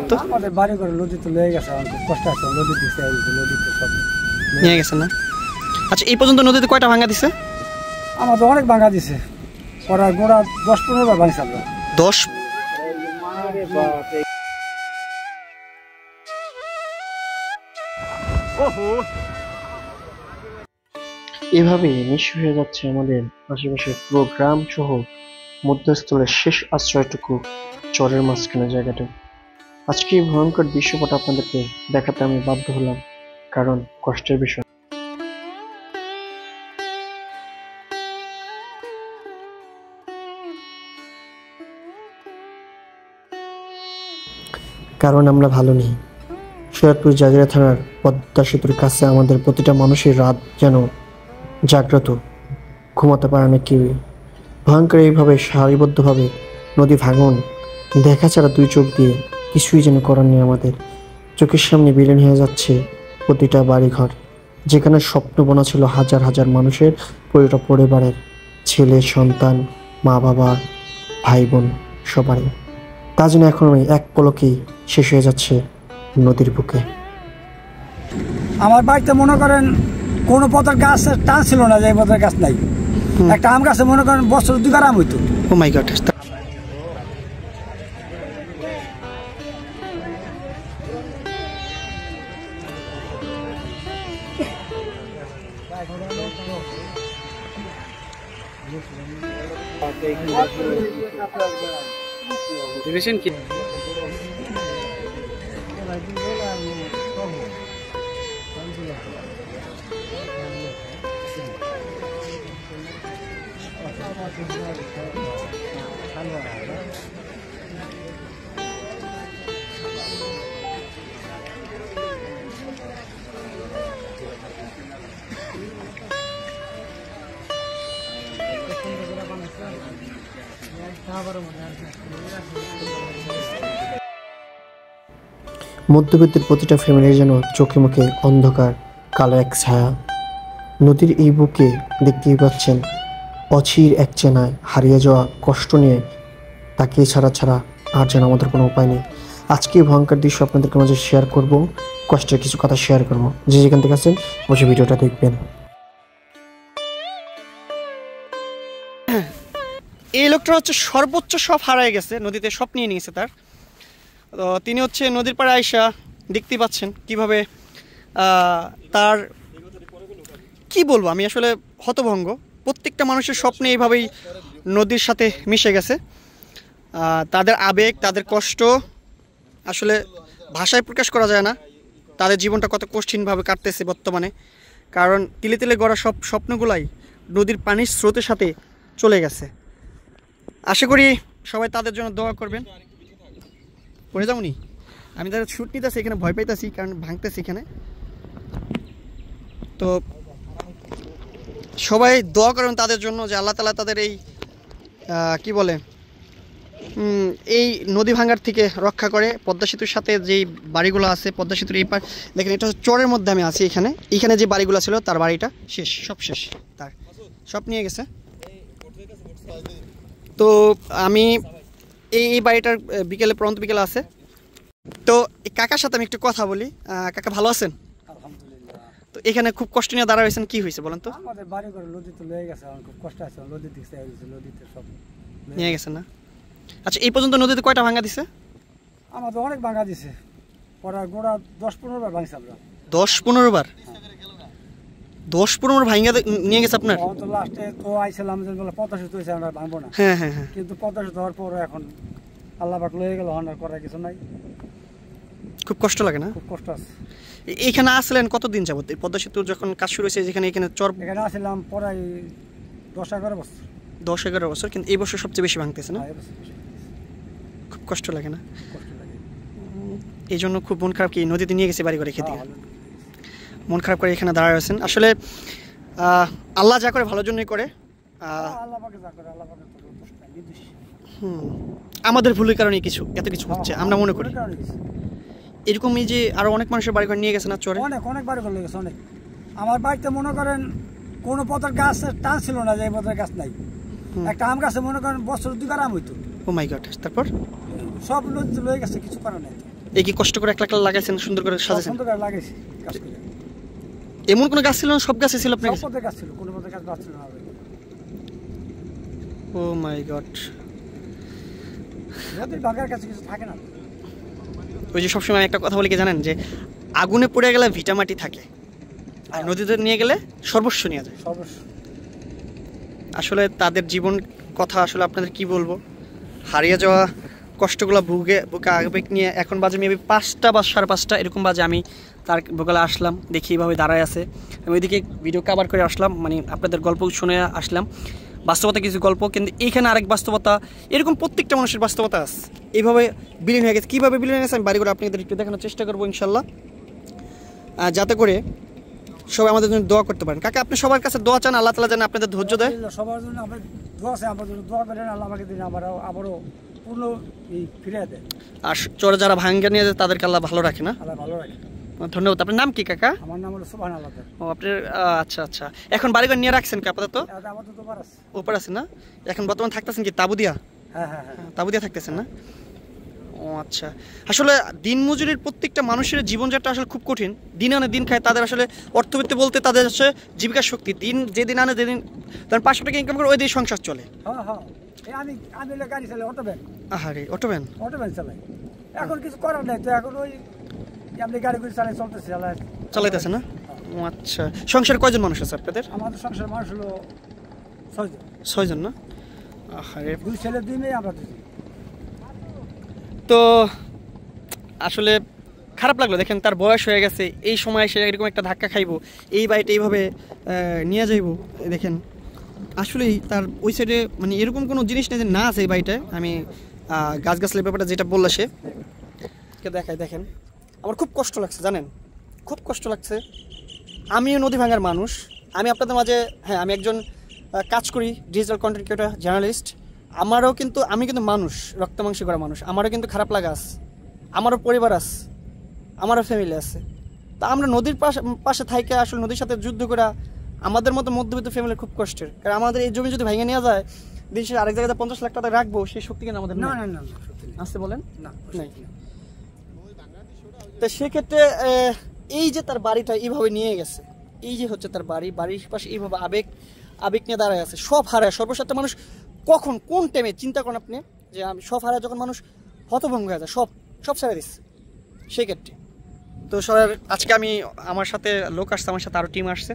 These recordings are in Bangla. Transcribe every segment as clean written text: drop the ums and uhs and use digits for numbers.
তো? আমাদের বাড়ি করে নদীতে লেগে গেছে, খুব কষ্ট আছে, নদীতে সব নিয়ে গেছে না? আচ্ছা, এই পর্যন্ত নদীতে কয়টা ভাঙা দিছে? আমাদের অনেক ভাঙা দিছে, ওরা গোড়া 10-15 বার ভাঙছে আমরা। 10? এভাবেই নিঃস্ব হয়ে যাচ্ছে আমাদের আশেপাশের পুরো গ্রাম সহ মধ্যস্থলের শেষ আশ্রয়টুকু, চরের মাঝখানে জায়গাটা। আজকে এই ভয়ঙ্কর দৃশ্যপট আপনাদেরকে দেখাতে আমি বাধ্য হলাম, কারণ কষ্টের বিষয়। কারণ আমরা ভালো নেই। সৈয়দপুর জাজিরা থানার পদ্মা সেতুর কাছে আমাদের প্রতিটা মানুষের রাত যেন জাগ্রত, ঘুমাতে পারে না কেউই। ভয়ঙ্কর এইভাবে সারিবদ্ধভাবে নদী ভাঙন দেখা ছাড়া দুই চোখ দিয়ে কিছুই যেন করার নেই আমাদের। চোখের সামনে বিলীন হয়ে যাচ্ছে প্রতিটা বাড়িঘর, যেখানে স্বপ্ন বোনা ছিল হাজার হাজার মানুষের, পুরোটা পরিবারের, ছেলে সন্তান, মা বাবা, ভাই বোন সবারই। তা যেন এখন এক পলকেই শেষ হয়ে যাচ্ছে নদীর বুকে। আমার বাড়িতে মনে করেন কোনো পথের গাছ টান ছিল না, যে পথের গাছ নাই। একটা আম গাছে মনে করেন বছর 2বার আম হইতো। ও মাই গড। দেখেছেন কি? মধ্যবিত্তের প্রতিটা ফ্যামিলির যেন চোখে মুখে অন্ধকার, কালো এক ছায়া। নদীর এই বুকে দেখতেই পাচ্ছেন অচির এক চেনায় হারিয়ে যাওয়া কষ্ট নিয়ে তাকিয়ে ছাড়া আর যেন আমাদের কোনো উপায় নেই। আজকে ভয়ঙ্কর দৃশ্য আপনাদেরকে মাঝে শেয়ার করব, কষ্টের কিছু কথা শেয়ার করব। যে যেখান থেকে আছেন অবশ্যই ভিডিওটা দেখবেন। এই লোকটা হচ্ছে সর্বোচ্চ সব হারায় গেছে, নদীতে সব নিয়ে নিয়েছে তার। তো তিনি হচ্ছে নদীর পাড়ে আইসা দেখতেই পাচ্ছেন কিভাবে তার, কি বলবো আমি, আসলে হতভঙ্গ। প্রত্যেকটা মানুষের স্বপ্নে এইভাবেই নদীর সাথে মিশে গেছে। তাদের আবেগ, তাদের কষ্ট আসলে ভাষায় প্রকাশ করা যায় না। তাদের জীবনটা কত কঠিনভাবে কাটতেছে বর্তমানে, কারণ তিলে তিলে গড়া সব স্বপ্নগুলাই নদীর পানির স্রোতের সাথে চলে গেছে। আশা করি সবাই তাদের জন্য দোয়া করবেন। পড়ে যাওনি, আমি তাদের শুট নিতেছি, এখানে ভয় পাইতেছি কারণ ভাঙতেছি এখানে। তো সবাই দোয়া করেন তাদের জন্য যে আল্লাহ তাআলা তাদের এই কি বলে এই নদী ভাঙার থেকে রক্ষা করে। পদ্মা সেতুর সাথে যেই বাড়িগুলো আছে, পদ্মা সেতুর এই পার দেখেন, এটা হচ্ছে চরের মধ্যে আমি আছি। এখানে যে বাড়িগুলো ছিল তার বাড়িটা শেষ, সব শেষ, তার সব নিয়ে গেছে। তো আমি এই বাড়িটার বিকেলে, পরন্ত বিকেলে আছে। তো এই কাকার সাথে আমি একটু কথা বলি। কাকা ভালো আছেন? তো এখানে খুব কষ্ট নিয়ে দাঁড়া হয়েছেন, কি হয়েছে বলেন তো? আমাদের বাড়ি করে নদীতে লেগে গেছে, খুব কষ্ট আছে, নদীতে সব নিয়ে গেছে না? আচ্ছা, এই পর্যন্ত নদীতে কয়টা ভাঙা দিছে? আমাদের অনেক ভাঙা দিছে, ওরা গোড়া 10-15 বার ভাঙছে আমরা। 10-15 বার? 10-15 বার ভাঙা নিয়ে গেছে আপনার? তো লাস্টে তো আইছিলাম যে বলে পদ্মা সেতু হয়েছে, আমরা ভাঙবো না। হ্যাঁ হ্যাঁ হ্যাঁ। কিন্তু পদ্মা সেতু হওয়ার পর এখন আল্লাহ পাক লয়ে গেল, আর করার কিছু নাই। খুব কষ্ট লাগে না? খুব কষ্ট আছে। এইখানে আসলেন কতদিন যাবত? এই পদ্মা সেতুর যখন কাজ শুরু হয়েছে, যেখানে এখানে চর, এখানে আসলাম প্রায় 10-11 বছর। 10-11 বছর, কিন্তু এই বছর সবচেয়ে বেশি ভাঙতেছে না? খুব কষ্ট লাগে না? এই জন্য খুব মন খারাপ। কি নদীতে নিয়ে গেছে বাড়ি করে খেতে, মন খারাপ করে এখানে দাঁড়ায় আছেন। আসলে আল্লাহ যা করে ভালোর জন্যই করে। আমাদের ভুলের কারণে এত কিছু হচ্ছে আমরা মনে করি। এরকম এই যে আরো অনেক মানুষের বাড়ি ঘর নিয়ে গেছে না চরে? অনেক বাড়ি ঘর লেগেছে, অনেক। আমার বাড়িতে মনে করেন কোনো পথের গাছ টান ছিল না, যে পথের গাছ নাই। একটা আম গাছে মনে করেন বছর 2বার আম হইতো। ও মাই গড। তারপর সব নদীতে লয়ে গেছে, কিছু করার নাই। এই কি কষ্ট করে একলা লাগাইছেন, সুন্দর করে সাজাইছেন? সুন্দর করে লাগাইছি গাছ করে। এমন কোনো গাছ ছিল না, সব গাছে ছিল আপনার সব কাছে? পথে গাছ ছিল, কোনো পথে গাছ বাদ ছিল না। ও মাই গড। নদীর ভাঙার কাছে কিছু থাকে না। ওই যে সবসময় একটা কথা বলি কি জানেন, যে আগুনে পড়ে গেলে ভিটামাটি থাকে, আর নদীতে নিয়ে গেলে সর্বস্ব নিয়ে যায়। সর্বস্ব। আসলে তাদের জীবন কথা আসলে আপনাদের কি বলবো, হারিয়ে যাওয়া কষ্টগুলো বুকে আবেগ নিয়ে এখন বাজে মেবি 5টা বা 5:30 এরকম বাজে, আমি তার বগলে আসলাম, দেখি এইভাবে দাঁড়ায় আছে। আমি ওইদিকে ভিডিও কভার করে আসলাম, মানে আপনাদের গল্প শুনে আসলাম, বাস্তবতা কিছু গল্প, কিন্তু এইখানে আরেক বাস্তবতা, এরকম প্রত্যেকটা মানুষের বাস্তবতা আছে। এইভাবে বিলীন হয়ে গেছে। কীভাবে বিলীন হয়ে গেছে আমি বাড়িগুলো আপনাদের একটু দেখানোর চেষ্টা করবো ইনশাল্লাহ, যাতে করে সবাই আমাদের জন্য দোয়া করতে পারেন। কাকা, আপনি সবার কাছে দোয়া চান, আল্লাহ তাআলা যেন আপনাদের ধৈর্য দেয়। সবার জন্য আমরা দোয়া আছে, আমার জন্য দোয়া করেন, আল্লাহ আমাকে দিন আবারও পূর্ণ ফিরে দেয়। আর চোরে যারা ভাঙ্গা নিয়ে যায় তাদেরকে আল্লাহ ভালো রাখে না। আল্লাহ ভালো রাখে। ধন্যবাদ। আপনার নাম কি কাকা? আমার নাম হলো সুবহান আল্লাহ। ও আপনার আচ্ছা আচ্ছা। এখন বাড়িঘর নিয়ে রাখছেন কি আপাতত? আমাদের তো বার আছে, ওপর আছে না? এখন বর্তমান থাকতেছেন কি তাবু দিয়া? হ্যাঁ হ্যাঁ হ্যাঁ, তাবু দিয়া থাকতেছেন না? ও আচ্ছা। আসলে দিনমজুরির প্রত্যেকটা মানুষের জীবনযাত্রা আসলে খুব কঠিন। দিন আনে দিন খায়, তাদের আসলে অর্থবিত্ত বলতে তাদের হচ্ছে জীবিকার শক্তি। দিন যেদিন আনে যেদিন তার 500 টাকা ইনকাম করে ওই দিয়ে সংসার চলে। হ্যাঁ হ্যাঁ। আমি গাড়ি চালাই, অটো ভ্যান। আহারে, অটো ভ্যান চালাই। এখন কিছু করার নাই তো, এখন ওই আপনি গাড়ি করে চালাই চালাইতেছে না? ও আচ্ছা। সংসারে কয়জন মানুষ আছে আপনাদের? আমাদের সংসার মানুষ হলো 6 জন। 6 জন না? আহারে। 2 ছেলে 2 মেয়ে, আমরা 2 জন। তো আসলে খারাপ লাগলো, দেখেন তার বয়স হয়ে গেছে, এই সময় সে এরকম একটা ধাক্কা খাইবো, এই বাড়িটা এইভাবে নিয়ে যাইবো। দেখেন আসলেই তার ওই সাইডে মানে এরকম কোনো জিনিস নেই যে না আছে এই বাড়িটায়। আমি গাছগাছালির ব্যাপারটা যেটা বললো সে দেখায়, দেখেন আমার খুব কষ্ট লাগছে, জানেন খুব কষ্ট লাগছে। আমিও নদী ভাঙার মানুষ, আমি আপনাদের মাঝে, হ্যাঁ আমি একজন কাজ করি, ডিজিটাল কন্টেন্ট ক্রিয়েটর, জার্নালিস্ট। আমি কিন্তু মানুষ, রক্ত মাংস করা মানুষ, আমারও কিন্তু খারাপ লাগা আছে, আমারও পরিবার আছে, আমারও ফ্যামিলি আছে। তা আমরা নদীর পাশে থাইকে আসলে নদীর সাথে যুদ্ধ করা আমাদের মতো মধ্যবিত্ত ফ্যামিলির খুব কষ্টের। কারণ আমাদের এই জমি যদি ভেঙে নেওয়া যায়, দিন শেষে আরেক জায়গায় 50 লাখ টাকা রাখবো, সেই শক্তি কিন্তু আমাদের না নেই। না না আসতে বলেন না, নাই। তো সেক্ষেত্রে এই যে তার বাড়িটা এইভাবে নিয়ে গেছে, এই যে হচ্ছে তার বাড়ির পাশে এইভাবে আবেগ নিয়ে দাঁড়ায় আছে, সব হারায়। সর্বসাধারণ মানুষ কখন কোন টাইমে চিন্তা করেন আপনি, যে আমি সব হারায় যখন মানুষ হতভঙ্গ হয়ে যায়, সব ছেড়ে দিচ্ছে সেই ক্ষেত্রে। তো সবাই আজকে আমার সাথে লোক আসছে, আমার সাথে আরও টিম আসছে।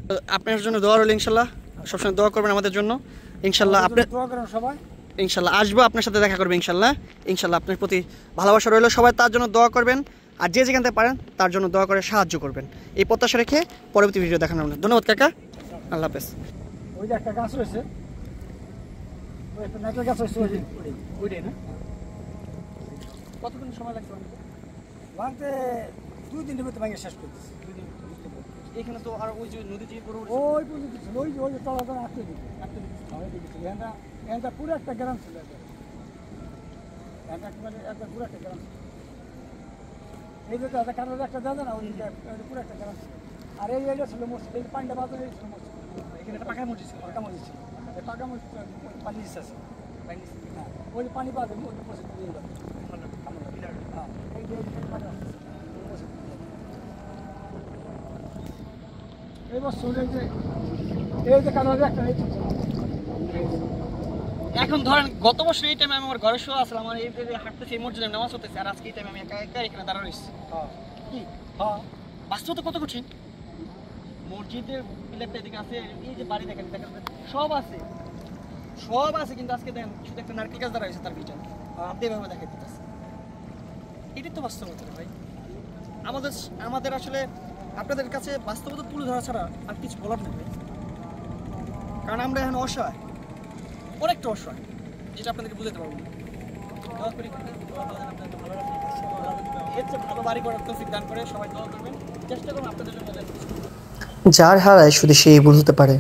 তো আপনার জন্য দোয়া রইল, ইনশাল্লাহ সবসময় দোয়া করবেন আমাদের জন্য ইনশাল্লাহ। আপনি দোয়া করেন সবাই, ইনশাল্লাহ আসবো, আপনার সাথে দেখা করবে ইনশাল্লাহ। আপনার প্রতি ভালোবাসা রইল, সবাই তার জন্য দোয়া করবেন, আর যে যেখান থেকে পারেন তার জন্য দোয়া করে সাহায্য করবেন। এই প্রত্যাশা রেখে পরবর্তী ভিডিও দেখানোর জন্য ধন্যবাদ কাকা, আল্লাহ হাফেজ। ওই যে একটা গাছ রয়েছে, ওই একটা নারকেল গাছ রয়েছে, ওইটাই না? কতদিন সময় লাগছে ভাঙতে? 2 দিনের মধ্যে ভাঙে শেষ করতেছি। এখানে তো আর ওই যে নদী যে পুরো ওই পর্যন্ত ছিল, ওই যে তলা আটকে দিচ্ছিল। এটা পুরো একটা গ্রাম ছিল, একটা পুরো একটা গ্রাম ছিল। এই যে কারোর একটা দাদা না, ওই পুরো একটা গ্রাম ছিল। আর এই এটা ছিল মসজিদ, এই পানিটা বাজারে ছিল মসজিদ। এখানে একটা পাকা মসজিদ ছিল, পাকা মসজিদ ছিল। এই পাকা মসজিদ পানি নিচে আছে, হ্যাঁ ওই যে পানি পাবে মসজিদ দিয়ে যাবে। হ্যাঁ এই যে পানি আসছে এই বছর, এই যে কারোর একটা এখন ধরেন গত বছর এই টাইমে আমি আমার ঘরে শোয়া আসলাম, আমার এই হাঁটতেছি, এই মসজিদে নামাজ হতেছে, আর আজকে এই টাইমে আমি একা এখানে দাঁড়া রয়েছি। কি বাস্তবতা কত কঠিন। মসজিদের পিলারটা এদিকে আছে, এই যে বাড়ি দেখেন সব আছে, কিন্তু আজকে দেখেন শুধু একটা নারকেল গাছ দাঁড়া হয়েছে তার ভিতরে, আপনি এভাবে দেখা দিতেছে। এটাই তো বাস্তবতা ভাই। আমাদের আসলে আপনাদের কাছে বাস্তবতা তুলে ধরা ছাড়া আর কিছু বলার নেই ভাই। কারণ আমরা এখন অসহায়, অনেকটা অসহায়, যেটা আপনাদেরকে বুঝাতে পারবো না। দোয়া করি এর চেয়ে ভালো বাড়ি করার তৌফিক দান করে, সবাই দোয়া করবেন, চেষ্টা করুন আপনাদের জন্য। যার হারায় শুধু সেই বুঝতে পারে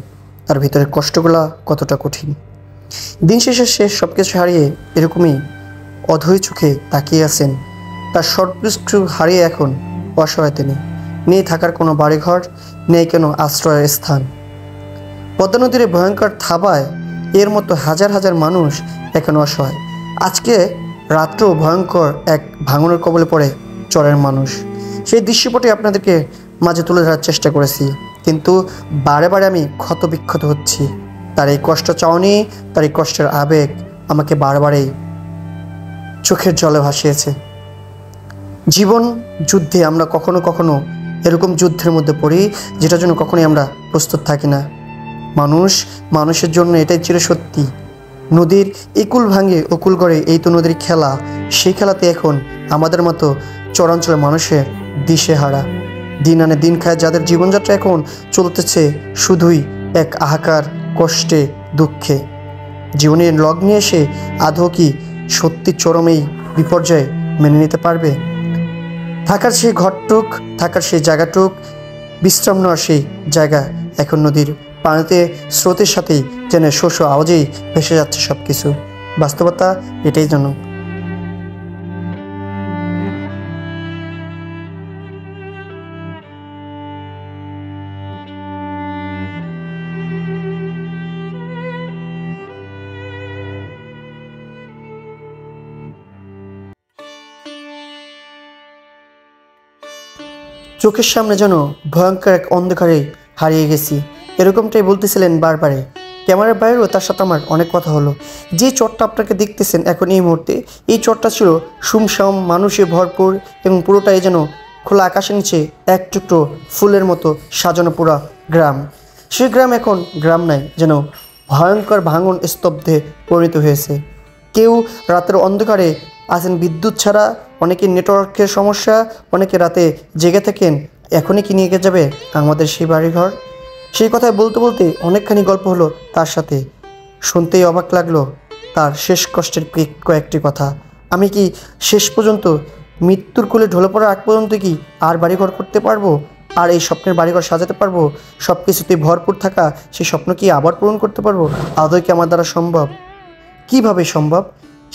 তার ভিতরের কষ্টগুলা কতটা কঠিন। দিন শেষে সে সব কিছু হারিয়ে এরকমই অধৈর্য চোখে তাকিয়ে আছেন। তার সর্বকিছু হারিয়ে এখন অসহায় তিনি। নেই থাকার কোনো বাড়িঘর, নেই কোনো আশ্রয়ের স্থান। পদ্মা নদীর ভয়ঙ্কর থাবায় এর মতো হাজার হাজার মানুষ এখন অসহায়। আজকে রাত্রেও ভয়ঙ্কর এক ভাঙনের কবলে পড়ে চরের মানুষ। সেই দৃশ্যপটে আপনাদেরকে মাঝে তুলে ধরার চেষ্টা করেছি, কিন্তু বারে বারে আমি ক্ষতবিক্ষত হচ্ছি। তার এই কষ্ট চাউনি, তার এই কষ্টের আবেগ আমাকে বারবারেই চোখের জলে ভাসিয়েছে। জীবন যুদ্ধে আমরা কখনো কখনো এরকম যুদ্ধের মধ্যে পড়ি যেটার জন্য কখনোই আমরা প্রস্তুত থাকি না। মানুষের জন্য এটাই চিরসত্যি। নদীর একুল ভাঙে অকুল গড়ে, এই তো নদীর খেলা। সেই খেলাতে এখন আমাদের মতো চরাঞ্চলের মানুষের দিশেহারা। দিন আনে দিন খায় যাদের জীবনযাত্রা এখন চলতেছে শুধুই এক হাহাকার, কষ্টে, দুঃখে। জীবনের লগ্নে এসে আদৌ কি সত্যি চরমেই বিপর্যয় মেনে নিতে পারবে? থাকার সেই ঘরটুক, থাকার সেই জায়গাটুক, বিশ্রাম নেওয়ার সেই জায়গা এখন নদীর পানিতে স্রোতের সাথেই যেন শোষো আওয়াজেই ভেসে যাচ্ছে সব কিছু। বাস্তবতা এটাই যেন। চোখের সামনে যেন ভয়ঙ্কর এক অন্ধকারে হারিয়ে গেছি, এরকমটাই বলতেছিলেন বারবারে। ক্যামেরার বাইরেও তার সাথে আমার অনেক কথা হলো। যে চরটা আপনাকে দেখতেছেন এখন এই মুহূর্তে, এই চরটা ছিল সুমসাম, মানুষে ভরপুর এবং পুরোটাই যেন খোলা আকাশের নিচে এক টুকরো ফুলের মতো সাজানো পুরা গ্রাম। সে গ্রাম এখন গ্রাম নাই, যেন ভয়ঙ্কর ভাঙন স্তব্ধে পরিণত হয়েছে। কেউ রাতের অন্ধকারে আছেন বিদ্যুৎ ছাড়া, অনেকে নেটওয়ার্কের সমস্যা, অনেকে রাতে জেগে থাকেন এখনই কি নিয়ে যাবে আমাদের সেই বাড়িঘর। সেই কথায় বলতে বলতে অনেকখানি গল্প হলো তার সাথে। শুনতেই অবাক লাগলো তার শেষ কষ্টের কয়েকটি কথা। আমি কি শেষ পর্যন্ত মৃত্যুর কোলে ঢলে পড়ার আগ পর্যন্ত কি আর বাড়িঘর করতে পারবো, আর এই স্বপ্নের বাড়িঘর সাজাতে পারবো, সব কিছুতে ভরপুর থাকা সেই স্বপ্ন কি আবার পূরণ করতে পারবো? আদৌ কি আমার দ্বারা সম্ভব? কিভাবে সম্ভব?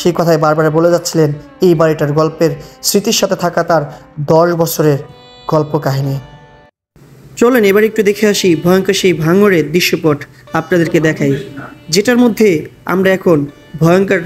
সেই কথাই বারবার বলে যাচ্ছিলেন এই বাড়িটার গল্পের স্মৃতির সাথে থাকা তার 10 বছরের গল্প কাহিনী। চলেন এবার একটু দেখে আসি ভয়ঙ্কর সেই ভাঙরের দৃশ্যপট আপনাদেরকে দেখাই, যেটার মধ্যে আমরা এখন ভয়ঙ্কর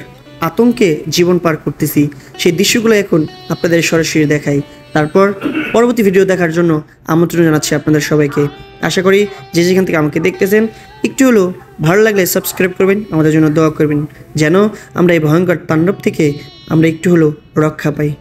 আতঙ্কে জীবন পার করতেছি। সেই দৃশ্যগুলো এখন আপনাদের সরাসরি দেখাই। তারপর পরবর্তী ভিডিও দেখার জন্য আমন্ত্রণ জানাচ্ছি আপনাদের সবাইকে। আশা করি যে যেখান থেকে আমাকে দেখতেছেন একটু হলেও ভালো লাগলে সাবস্ক্রাইব করবেন, আমাদের জন্য দোয়া করবেন, যেন আমরা এই ভয়ঙ্কর তাণ্ডব থেকে আমরা একটু হলেও রক্ষা পাই।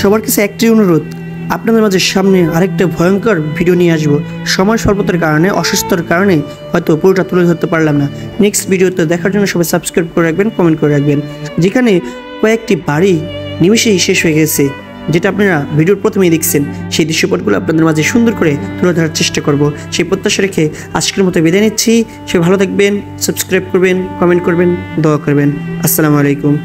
সবার কাছে একটি অনুরোধ, আপনাদের মাঝে সামনে আরেকটা ভয়ঙ্কর ভিডিও নিয়ে আসবো। সময় স্বল্পতার কারণে, অসুস্থতার কারণে হয়তো পুরোটা তুলে ধরতে পারলাম না। নেক্সট ভিডিওতে দেখার জন্য সবাই সাবস্ক্রাইব করে রাখবেন, কমেন্ট করে রাখবেন। যেখানে কয়েকটি বাড়ি নিমেষেই শেষ হয়ে গেছে, যেটা আপনারা ভিডিওর প্রথমেই দেখছেন, সেই দৃশ্যপটগুলো আপনাদের মাঝে সুন্দর করে তুলে ধরার চেষ্টা করব। সেই প্রত্যাশা রেখে আজকের মতো বিদায় নিচ্ছি। সে ভালো থাকবেন, সাবস্ক্রাইব করবেন, কমেন্ট করবেন, দোয়া করবেন। আসসালামু আলাইকুম।